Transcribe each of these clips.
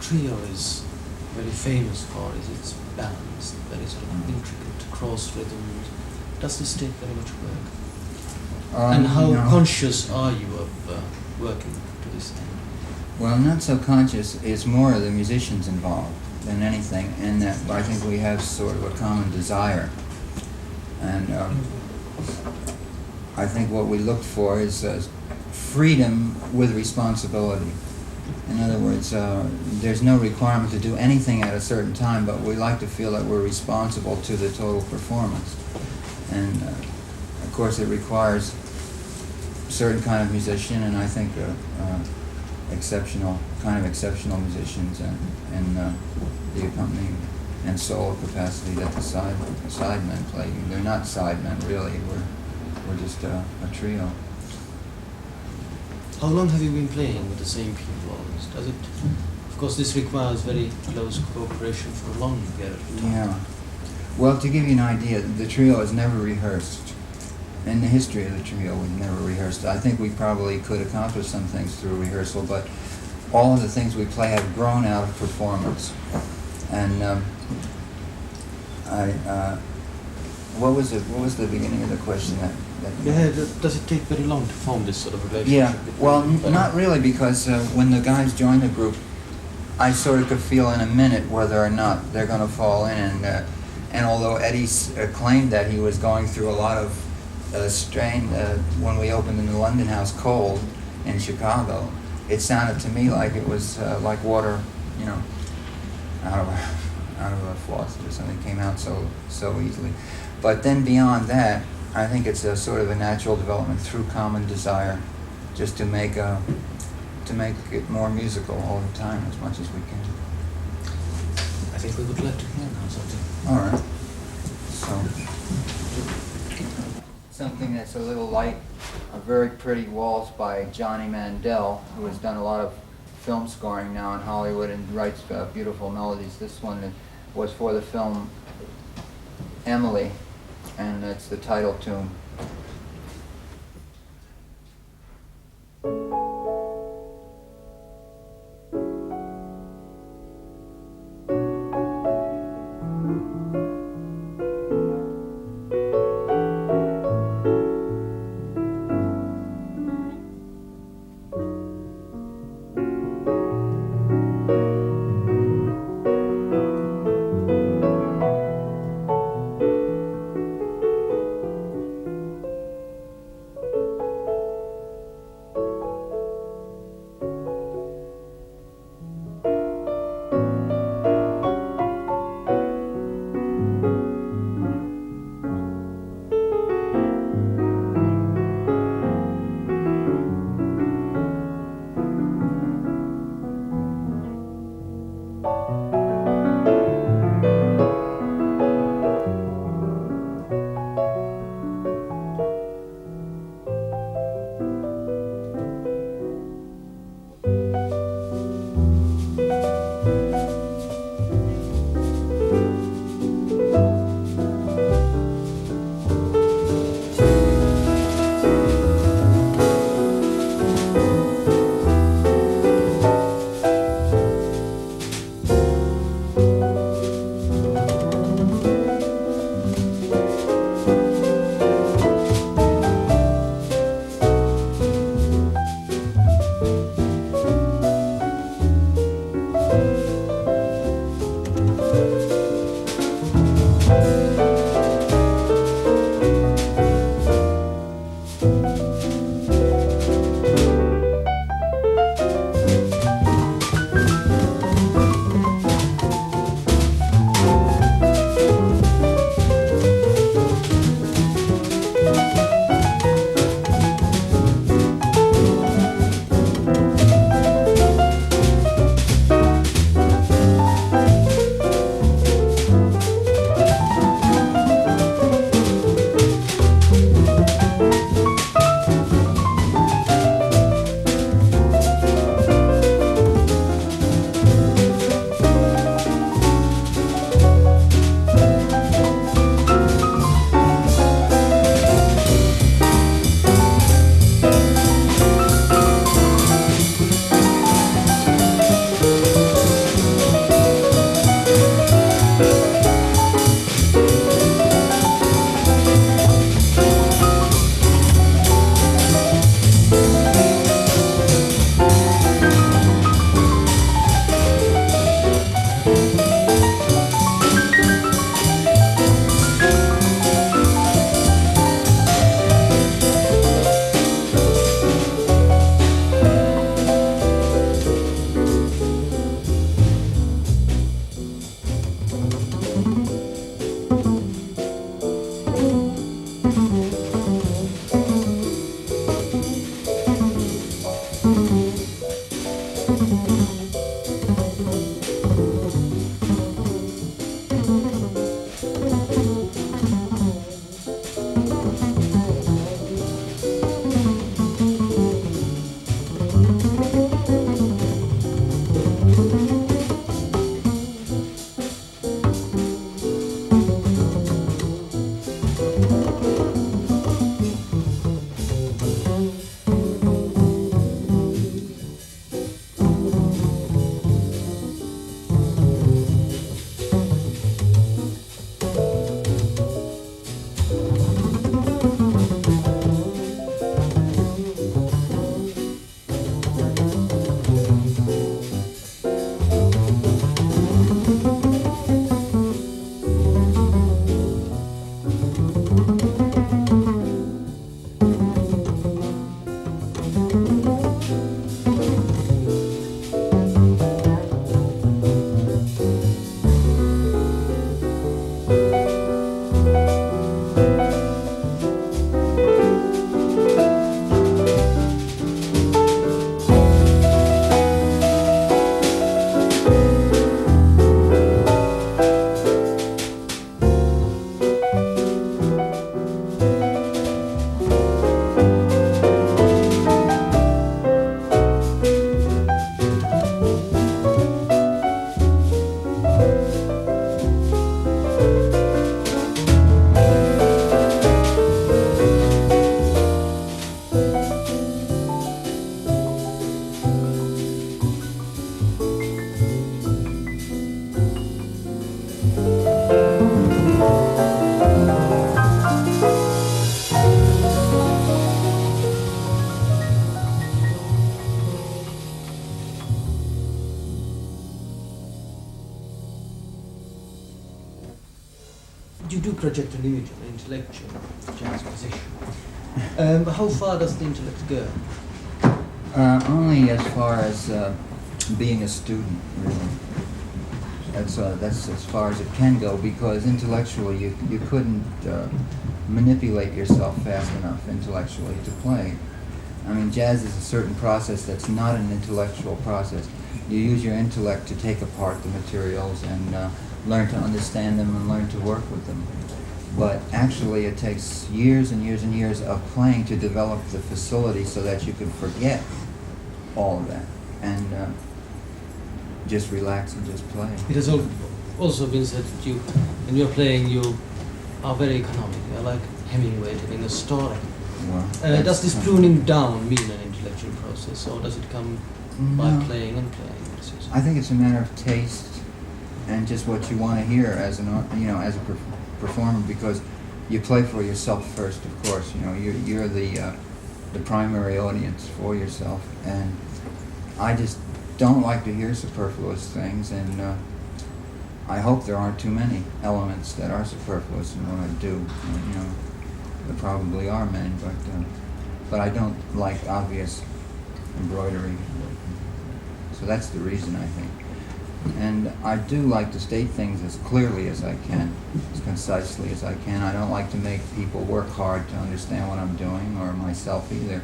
trio is very famous for is its balance, very sort of intricate cross rhythms. Does this take very much work? And how No. conscious are you of working to this end? Well, not so conscious. It's more the musicians involved than anything, and that I think we have sort of a common desire. And I think what we look for is freedom with responsibility. In other words, there's no requirement to do anything at a certain time, but we like to feel that we're responsible to the total performance. And of course, it requires a certain kind of musician, and I think exceptional musicians, and the accompanying and solo capacity that the sidemen play. They're not sidemen really. We're just a trio. How long have you been playing with the same people? Does it? Of course, this requires very close cooperation for a long period of time. Yeah. Well, to give you an idea, the trio has never rehearsed. In the history of the trio, we've never rehearsed. I think we probably could accomplish some things through rehearsal, but all of the things we play have grown out of performance. And what was the beginning of the question? Yeah, does it take very long to form this sort of relationship? Yeah, well, between- not really, because when the guys join the group, I sort of could feel in a minute whether or not they're going to fall in. And although Eddie claimed that he was going through a lot of strain when we opened in the London House Cold in Chicago, it sounded to me like it was like water, out of a faucet or something. It came out so easily. But then beyond that, I think it's a sort of a natural development through common desire, just to make it more musical all the time as much as we can. I think we would like to hear now something. All right. So something that's a little light, a very pretty waltz by Johnny Mandel, who has done a lot of film scoring now in Hollywood and writes beautiful melodies. This one was for the film Emily, and it's the title tune. you do project an image of an intellectual jazz musician. But how far does the intellect go? Only as far as being a student, really. That's as far as it can go, because intellectually you couldn't manipulate yourself fast enough intellectually to play. I mean, jazz is a certain process that's not an intellectual process. You use your intellect to take apart the materials and learn to understand them and learn to work with them. But actually it takes years and years and years of playing to develop the facility so that you can forget all of that and just relax and just play. It has also been said that you, when you're playing, you are very economic. You're like Hemingway telling a story. Well, does this pruning down mean an intellectual process, or does it come by No. playing and playing? I think it's a matter of taste and just what you want to hear as as a performer, because you play for yourself first, of course. You're the primary audience for yourself, and I just don't like to hear superfluous things, and I hope there aren't too many elements that are superfluous in what I do. There probably are many, but I don't like obvious embroidery. So that's the reason, I think. And I do like to state things as clearly as I can, as concisely as I can. I don't like to make people work hard to understand what I'm doing, or myself either.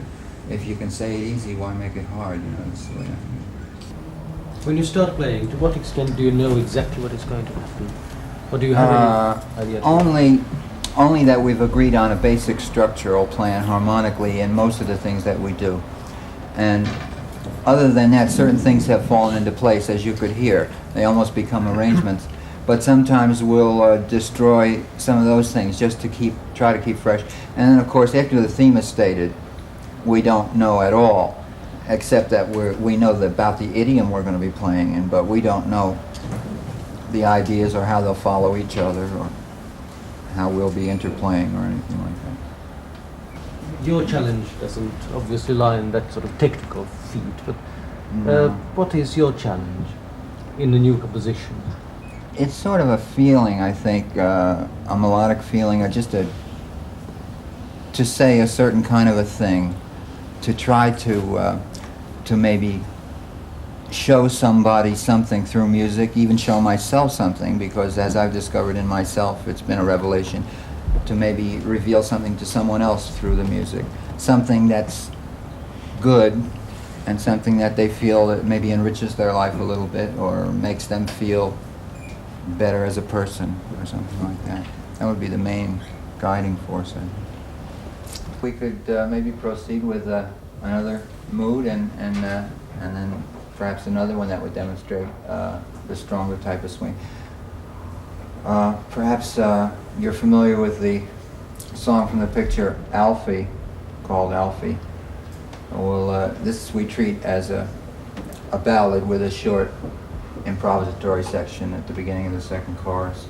If you can say it easy, why make it hard? That's the way I think. When you start playing, to what extent do you know exactly what is going to happen? Or do you have any idea? Only that we've agreed on a basic structural plan harmonically in most of the things that we do. And other than that, certain things have fallen into place, as you could hear. They almost become arrangements. But sometimes we'll destroy some of those things just to try to keep fresh. And then, of course, after the theme is stated, we don't know at all, except that we know about the idiom we're going to be playing in, but we don't know the ideas or how they'll follow each other or how we'll be interplaying or anything like that. Your challenge doesn't obviously lie in that sort of technical feat, but No. what is your challenge in the new composition? It's sort of a feeling, I think, a melodic feeling, or just to say a certain kind of a thing, to try to maybe show somebody something through music, even show myself something, because as I've discovered in myself, it's been a revelation, to maybe reveal something to someone else through the music, something that's good and something that they feel that maybe enriches their life a little bit or makes them feel better as a person or something like that. That would be the main guiding force, I think. We could maybe proceed with another mood and then perhaps another one that would demonstrate the stronger type of swing. Perhaps you're familiar with the song from the picture Alfie, called Alfie. This we treat as a ballad with a short improvisatory section at the beginning of the second chorus.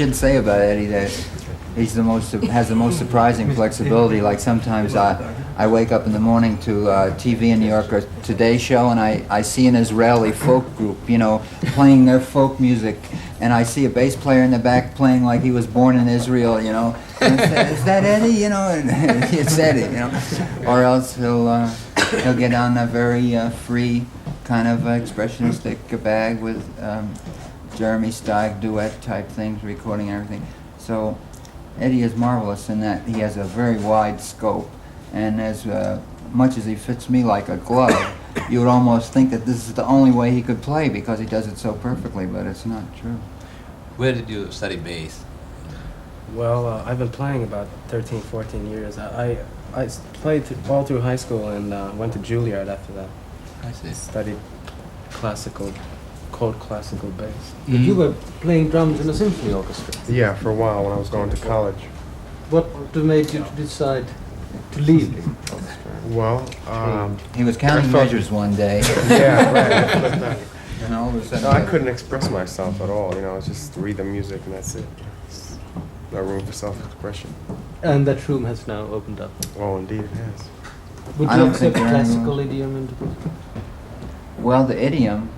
did say about Eddie that he's has the most surprising flexibility. Like sometimes I wake up in the morning to TV in New York or Today Show, and I see an Israeli folk group, playing their folk music, and I see a bass player in the back playing like he was born in Israel, And is that Eddie? And it's Eddie, Or else he'll get on a very free kind of expressionistic bag with Jeremy Steig duet type things, recording everything. So Eddie is marvelous in that he has a very wide scope, and as much as he fits me like a glove, you would almost think that this is the only way he could play because he does it so perfectly, but it's not true. Where did you study bass? Well, I've been playing about 13, 14 years. I played all through high school and went to Juilliard after that. I see. Studied classical bass. But you were playing drums in a symphony orchestra. Yeah, for a while when I was going to college. What made you decide to leave? Well, He was counting I thought- measures one day, yeah, right. and all of a sudden... No, I couldn't express myself at all. It's just read the music and that's it. It's no room for self-expression. And that room has now opened up. Oh, indeed it has. Would I you don't accept think there are classical idiom into Well, the idiom,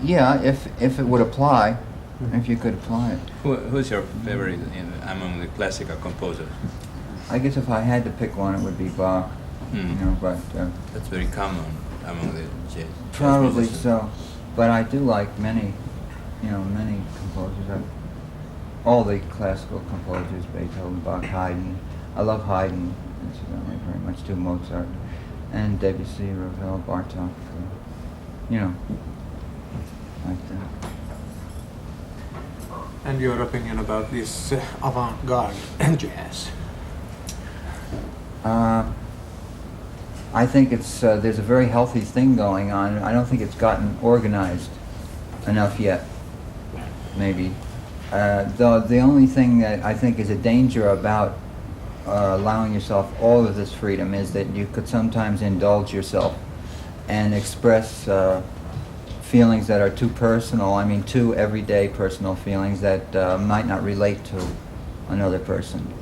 yeah, if it would apply, if you could apply it. Who's your favorite among the classical composers? I guess if I had to pick one, it would be Bach, but That's very common among the jazz. probably musicians. so. But I do like many composers. All the classical composers, Beethoven, Bach, Haydn. I love Haydn, incidentally, very much too, Mozart, and Debussy, Ravel, Bartok, like that. And your opinion about this avant-garde jazz? I think there's a very healthy thing going on. I don't think it's gotten organized enough yet, maybe. The only thing that I think is a danger about allowing yourself all of this freedom is that you could sometimes indulge yourself and express feelings that are too personal, too everyday personal feelings that might not relate to another person.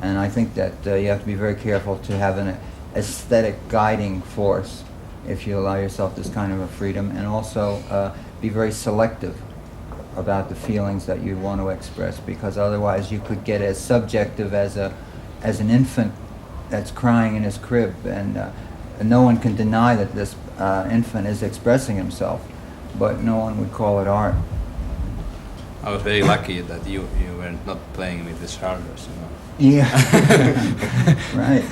And I think that you have to be very careful to have an aesthetic guiding force if you allow yourself this kind of a freedom, and also be very selective about the feelings that you want to express, because otherwise you could get as subjective as an infant that's crying in his crib, and no one can deny that this infant is expressing himself, but no one would call it art. I was very lucky that you were not playing with the Chargers, Yeah. Right.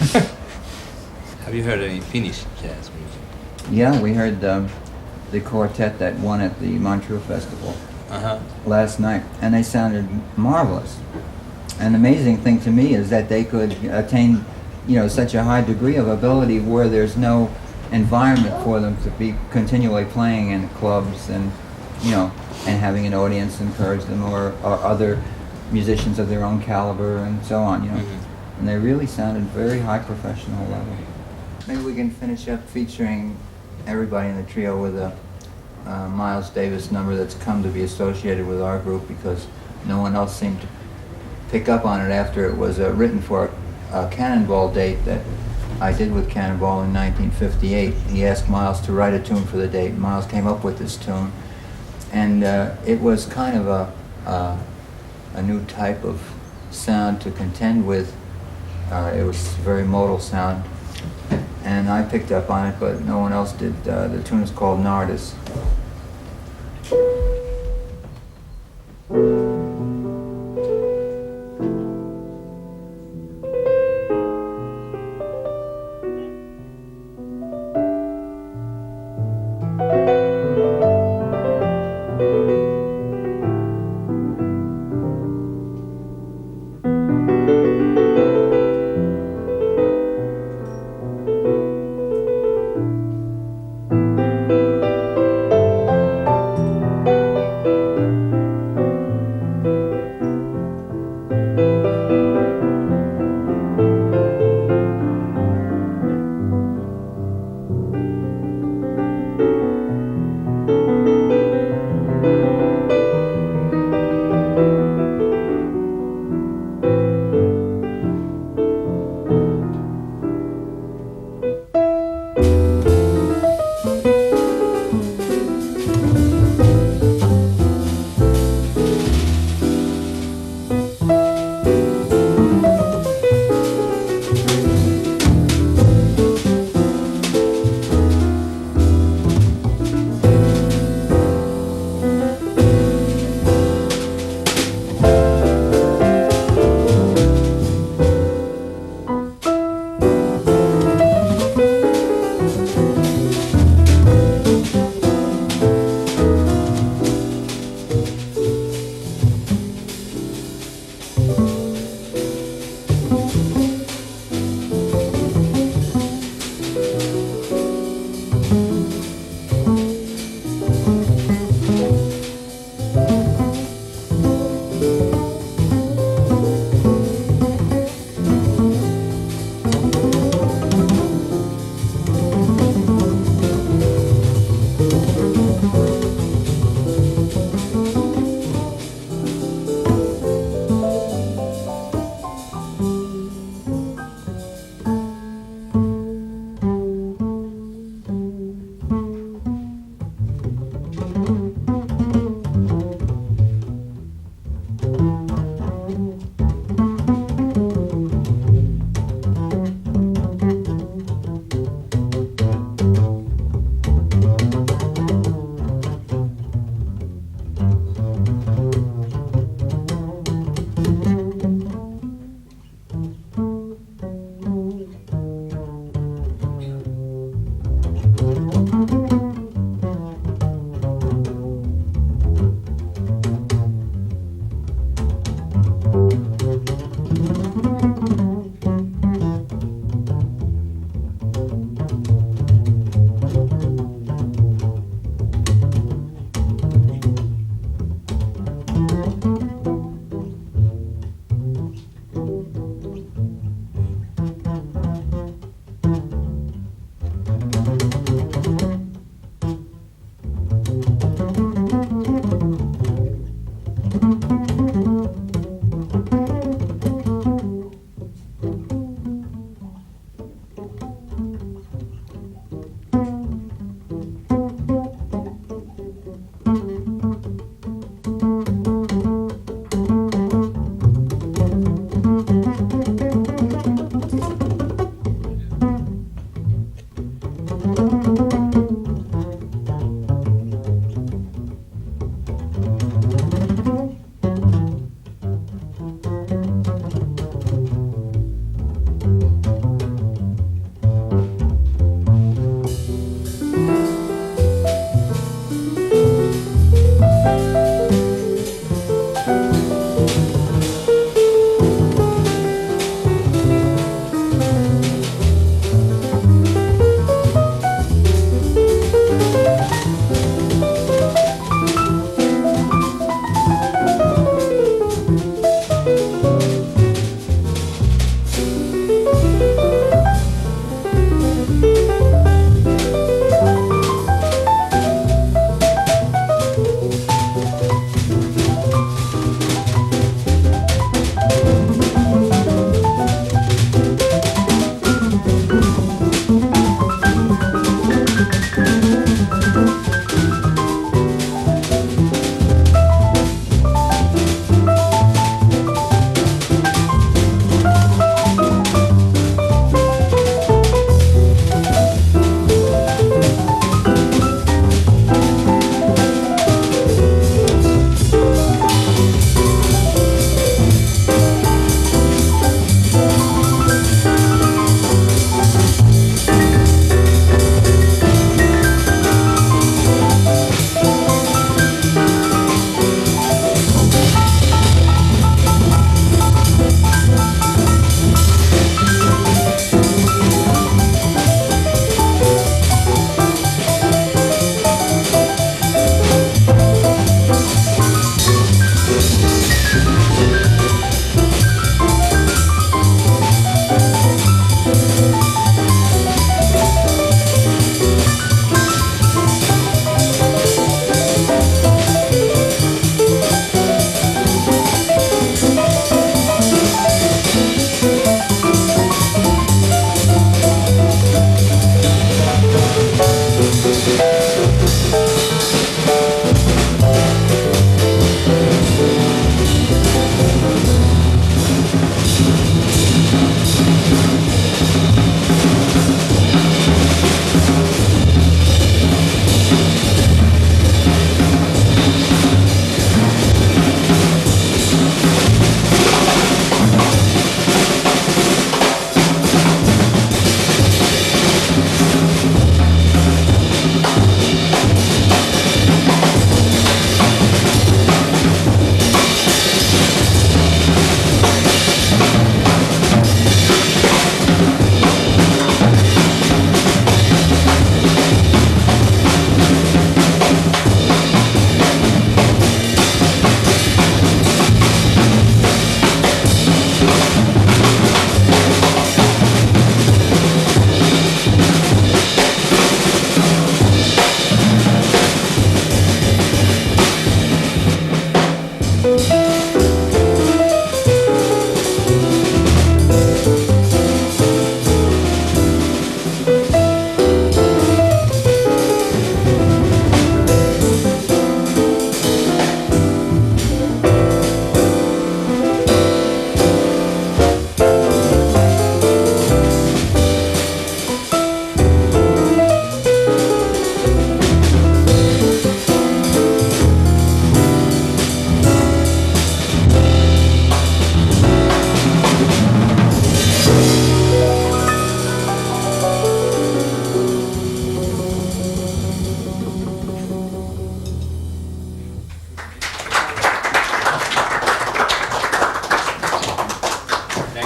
Have you heard any Finnish jazz music? Yeah, we heard the quartet that won at the Montreux Festival last night, and they sounded marvelous. And the amazing thing to me is that they could attain, such a high degree of ability where there's no environment for them to be continually playing in clubs and, and having an audience encourage them, or other musicians of their own caliber and so on, And they really sounded very high professional level. Maybe we can finish up featuring everybody in the trio with a Miles Davis number that's come to be associated with our group, because no one else seemed to pick up on it after it was written for a Cannonball date that I did with Cannonball in 1958. He asked Miles to write a tune for the date. Miles came up with this tune, and it was kind of a new type of sound to contend with. It was a very modal sound, and I picked up on it, but no one else did. The tune is called Nardis.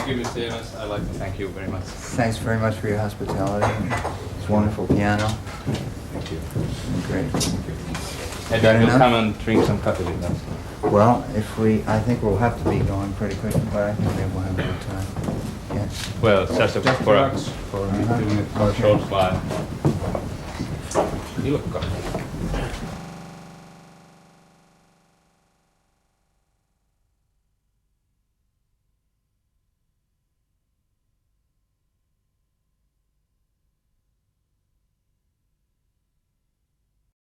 you, Mr. Evans. I'd like to thank you very much. Thanks very much for your hospitality. It's wonderful piano. Thank you. Great. Maybe Got we'll enough? come and drink some coffee with us. Well, I think we'll have to be going pretty quick, but I think maybe we'll have a good time. Yeah. Well, just for Uh-huh. doing it for a short while. You look coffee.